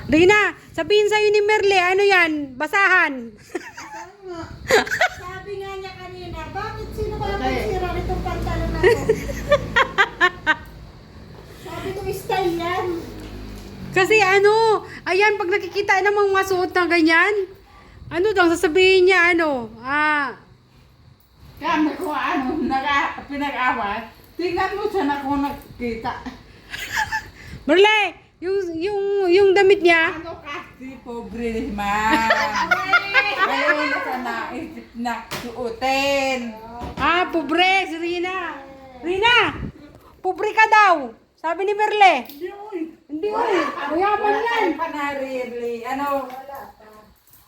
Rina, sabihin sa'yo ni Merle, ano yan? Basahan. Sabi nga niya kanina, bakit sino kaya magsira nitong pantalon na to? Sabi ko, style yan. Kasi ano, ayan, pag nakikita namang masuot na ganyan, ano daw, sasabihin niya, Kami ko pinag-away. Tingnan mo saan ako nakikita. Merle, yung damit niya, Ano kasi pobre man. Ngayon na sa naisip na suotin. pobre, si Rina. Rina, pobre ka daw, sabi ni Merle. Hindi, oy, mayaman yan. Panarili. Ano?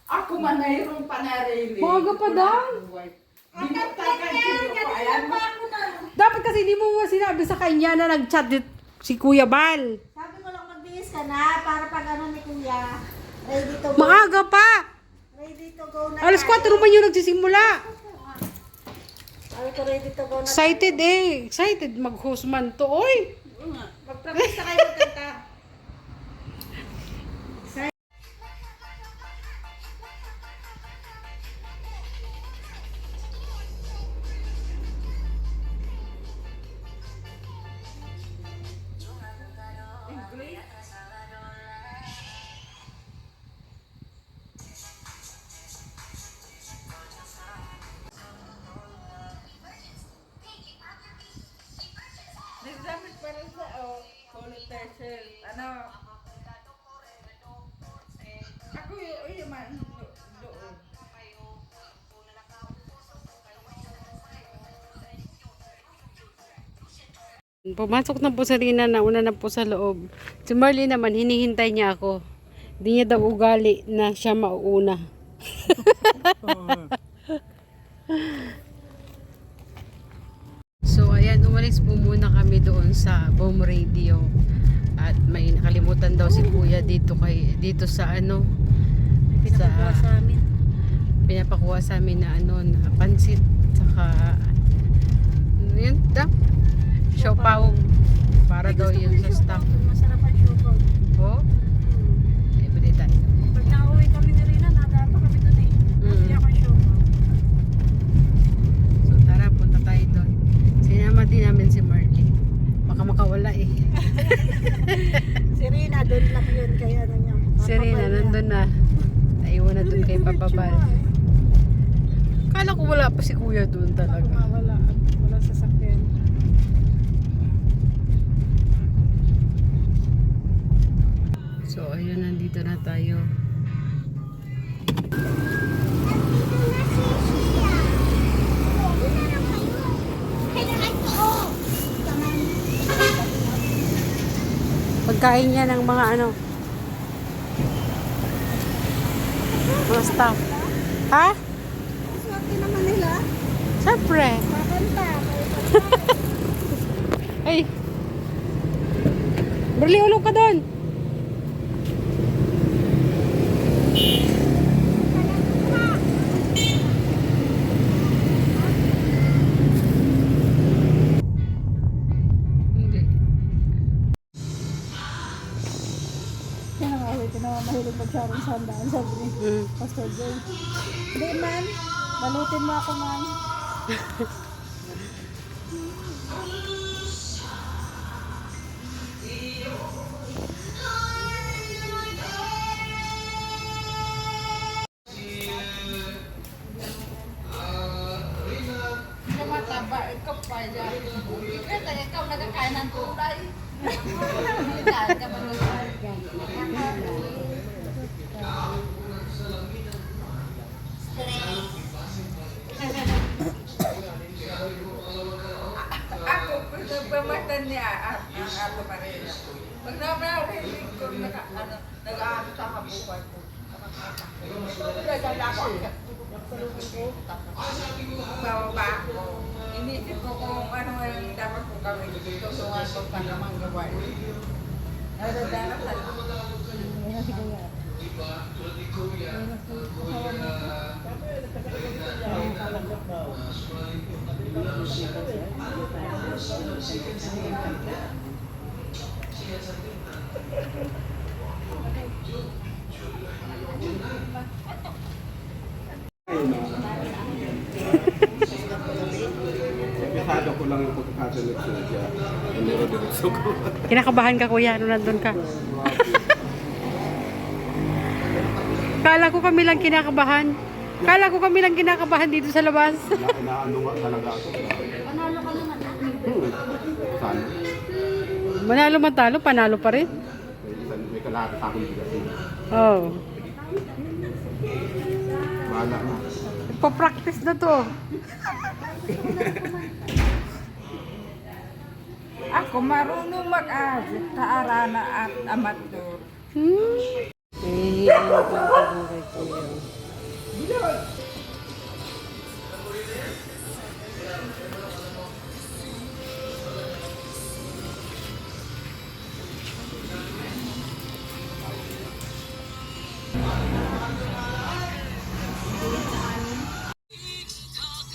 Ako man mayroong panarili. Baga pa daw. Binutay ka sino ko. Ayan mo. Dapat kasi hindi mo sinabi sa kanya na nag-chat si Kuya Bal. Sabi ko lang magbihis ka na para pag ano ni Kuya, ready to go. Maaga pa. Ready to go na. Alas 4 man yung nagsisimula. Sabi ko ready to go na. Excited eh. Excited mag-host man to. Oy. Mag-practice na kayo magkanta. Nagdamit pa rin sa color t-shirt. Ano? Ako yung man doon. Pumasok na po sa Rina, nauna na po sa loob. Si Marley naman, hinihintay niya ako. Hindi niya daw ugali na siya mauuna. So ayan, umalis po muna kami doon sa Boom Radio. At may nakalimutan daw si Kuya dito sa ano, Pinakuha sa amin. pinapakuha sa amin na ano, na pansit, saka yun daw, siopaw, para daw yun sa staff. Masarap ang siopaw. Oh, ay bali tayo. Pag nakauwi kami ni Rina, nadapa kami doon eh. Nabili ako ang siopaw. So tara, punta tayo doon. Sinama din namin si Marley. Baka makawala eh. Si Rina, doon lang yun kaya ano niya. Si Rina nandun na. Naiwan na doon kay Papa Bal. Kala ko wala pa si Kuya doon talaga. Wala. Wala sasakyan. So ayun, nandito na tayo. Pagkain niya ng mga ano, mga staff. Ha? Swerte naman nila. Siyempre. Kakanta. Ay. Berli, ulog ka doon. Hindi. Yan ang awit ko na mahilig magsarong sandaan. Sabi ni Pastor Joy. Hindi man. Balutin mo ako man. Mataba, ikaw pa yan. Ikaw, ikaw nagkakain ng tulay. Dahil ka mag-alala. Ako, pagpamatan niya ang Ato Maria. Pag narinig ko, nag-aano sa kabuhay ko. Nagala ko. Bababa ako. Inisip ko kung ano yung dapat ko gawin. Tulungan ko pa naman gawain. Nadadanasan ko. sunod-sunod siya. Hindi ko diretso ko. Kinakabahan ka kuya, nung nandun ka. Kala ko kami lang kinakabahan. Kala ko kami lang kinakabahan dito sa labas. Inaano nga talaga ako. Panalo ka naman. Saan? Manalo man talo, panalo pa rin. May kalahati sa akin bigas. Oh. Bahala na. Nagpa-practice na to. Ako marunong mag-asit sa arana at amateur. Eh, ano ba ang buhay ko yun?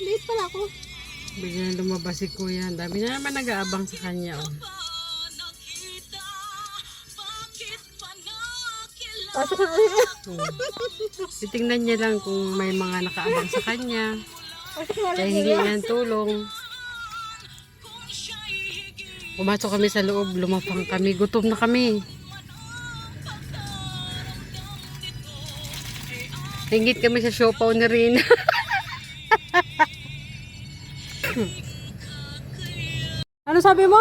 Late pala ako. Bigyan lumabas si kuya. Ang dami na naman nag-aabang sa kanya. Oh. Pasok na ulit. Titingnan niya lang kung may mga nakaabang sa kanya. Pasok na Kaya ulit. hingi ng tulong. Pumasok kami sa loob, lumapang kami, gutom na kami. Tingit kami sa siopaw ni Rina. Ano sabi mo?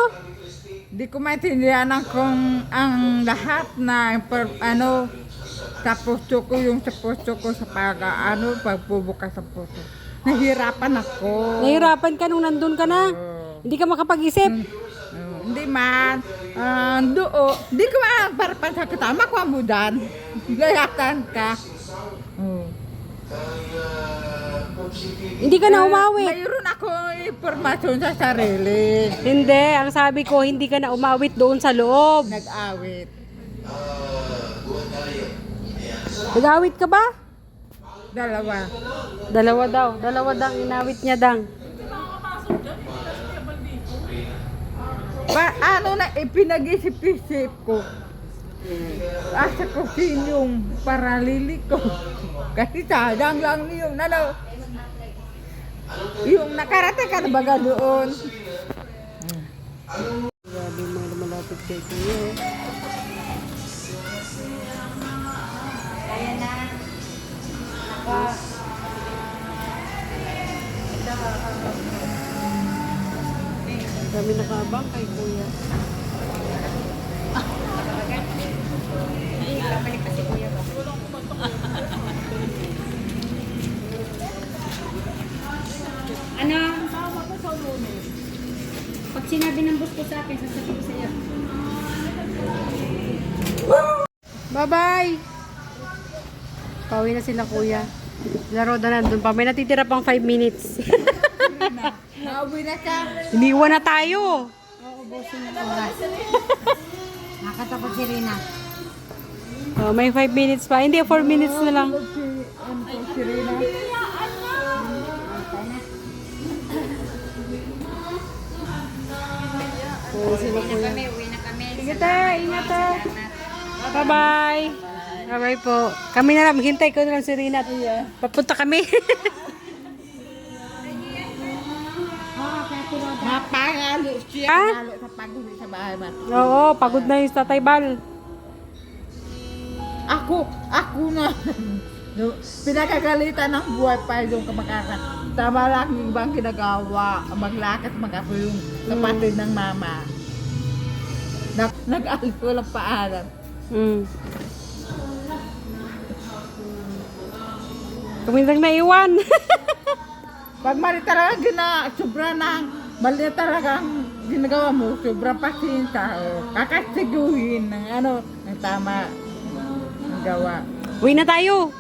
Di ko maintindihan kung ang lahat na sa puso ko, yung sa puso ko sa pagbubukas sa puso. Nahirapan ako. Nahirapan ka nung nandun ka na. Hindi ka makapag-isip. Hindi man. Di ko man parapan sa katama ko ang budan. Layatan ka. Hindi ka na umawit. Mayroon ako impormasyon sa sarili. Hindi, ang sabi ko, hindi ka na umawit doon sa loob. Nag-awit. Nag-awit ka ba? Dalawa. Dalawa daw. Dalawa daw inawit niya dang. Ano na ipinag-isip-isip ko. Asa ko yung paralili ko. Kasi sadang lang yung yung nakarating ka na baga doon. Grabe yung mga lumalapit kay kuya. Kaya na. Ang dami nakaabang kay kuya. Ano? Pag sinabi ng boss ko sa akin, sasabihin ko sa'yo. Bye-bye! Pauwi na sila kuya. Laro na nandun pa. May natitira pang 5 minutes. Nauwi na ka. Iniwan na tayo. Uubusin na oras. Nakatapos si Rina. Oh, may 5 minutes pa. Hindi, 4 minutes na lang. Si Rina. Oh, sila kuya. Uwi na kami. Sige tayo, ingat tayo. Bye-bye. Bye-bye po. Kami na lang, hintay ko na lang si Rina. Papunta kami. Mapangalo siya. Ha? Nalo sa pagod sa bahay man. Oo, pagod na yung Tatay Bal. Ako na. Pinakagalitan ng buhay pa yung kamag-anak. Tama lang yung ibang ginagawa. Maglakad mag-ako yung kapatid ng mama. Nag-alis ko lang paalam. Kami lang naiwan. Pag mali talaga sobra mali talaga ang ginagawa mo, sobra pasensya. Kakasiguhin ng ng tama ang gawa. Uwi na tayo.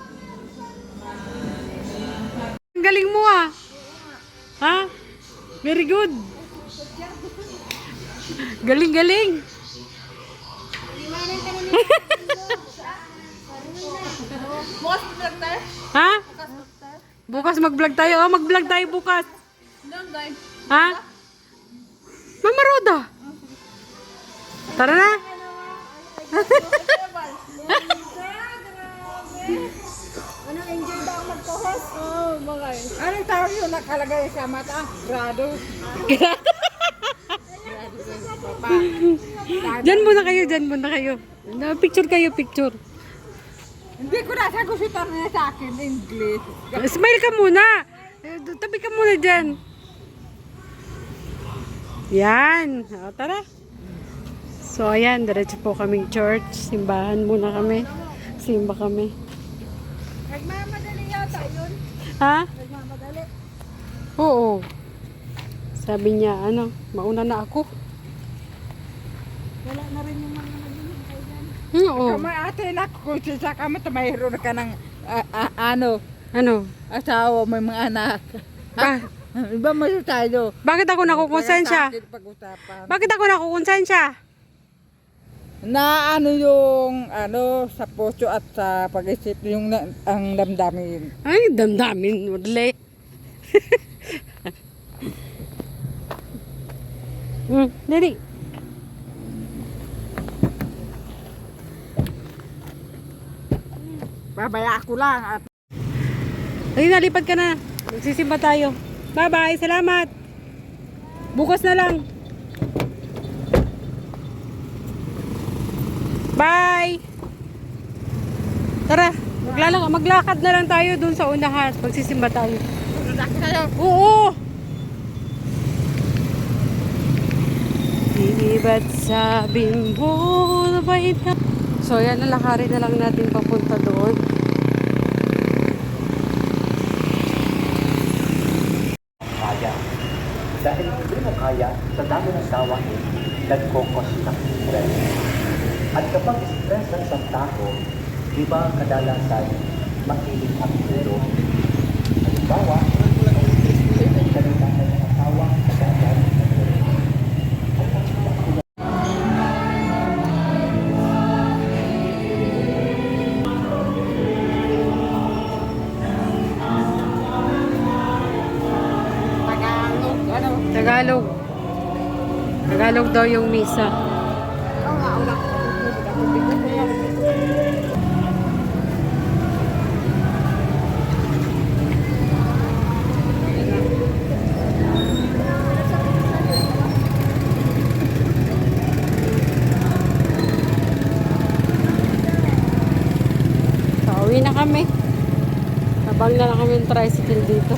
Ang galing mo ah. Ha? Very good. Galing-galing. Bukas vlog tayo. Ha? Bukas mag-vlog tayo. Oh, mag-vlog tayo bukas. Ha? Mama Roda. Tara na. Enjoy ba ang mag-co-host? Anong tawag yun nakalagay sa mata? Grado. Diyan muna kayo, diyan muna kayo. Picture kayo, picture. Hindi ko nasagusitan niya sa akin, English. Smile ka muna. Tabi ka muna dyan. Yan. O, tara. So, ayan. Diretso po kaming church. Simbahan muna kami. Simba kami. Nagmamadali yata yun. Ha? Nagmamadali. Oo. Sabi niya, mauna na ako. Wala na rin yung mga naghihintay dyan. Oo. Kamay ate na kung sisa kami, mayroon ka ng Ano? asawa, may mga anak. Ba- Iba mo tayo. bakit ako nakukonsensya? Pag-usapan. Bakit ako nakukonsensya? Na yung sa puso at sa pag-isip yung ang damdamin. Ay, damdamin. Wadali. Dali. Babaya ko lang at Ay, nalipad ka na. Magsisimba tayo. Bye-bye. Salamat. Bukas na lang. Bye. Tara. Maglakad na lang tayo dun sa unahan. Magsisimba tayo. Oo. Di ba't sabi mo na ba ito? So, yan. Lalakarin na lang natin papunta doon. kaya. Dahil hindi mo kaya, sa dami ng gawain, nagkokos ng stress. At kapag stress ang isang tao, di ba kadalasan makiling ang ulo? Halimbawa, kalimutan ng asawa, kagaya ng ulo. Tagalog. Tagalog daw yung misa. Pauwi na kami. Habang na lang kami yung tricycle dito.